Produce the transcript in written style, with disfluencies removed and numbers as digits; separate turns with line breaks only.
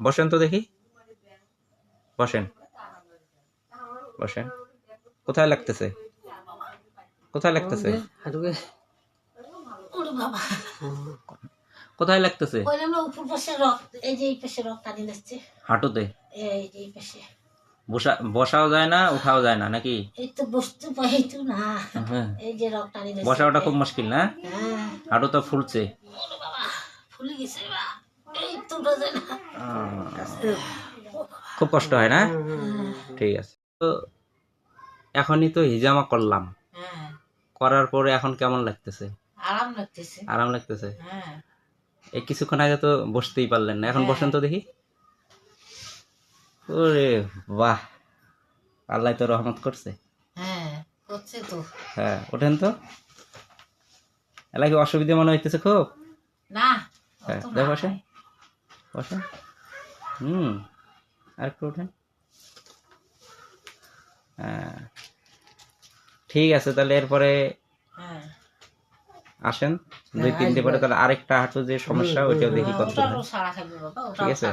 বসেন তো দেখি, বসেন বসেন। কোথায় লাগতেছে, কোথায় লাগতেছে, কোথায় লাগতেছে? হাঁটুতে। বসাও যায় না, উঠাও যায় না নাকি? বসা ওটা খুব মুশকিল না? হাঁটু তো ফুলছে। খুব কষ্ট হয় না? ঠিক আছে। তো এখনই তো হিজামা করলাম, করার পরে এখন কেমন লাগতেছে?
আরাম লাগতেছে।
আরাম লাগতেছে। এই কিছুক্ষণ আগে তো বসতেই পারলেন না, এখন বসেন তো দেখি। ওরে বাহ, আল্লাহ তো রহমত করছে।
করছে তো।
হ্যাঁ, ওঠেন তো। এলাকি অসুবিধা মনে হইতেছে খুব?
না।
হ্যাঁ, বসেন বসেন। আর একটু ওঠেন। হ্যাঁ, ঠিক আছে, তাহলে এরপরে আসেন 2-3 দিন পরে, তাহলে আরেকটা হাঁটু যে সমস্যা ওইটাও দেখি কত। ঠিক আছে।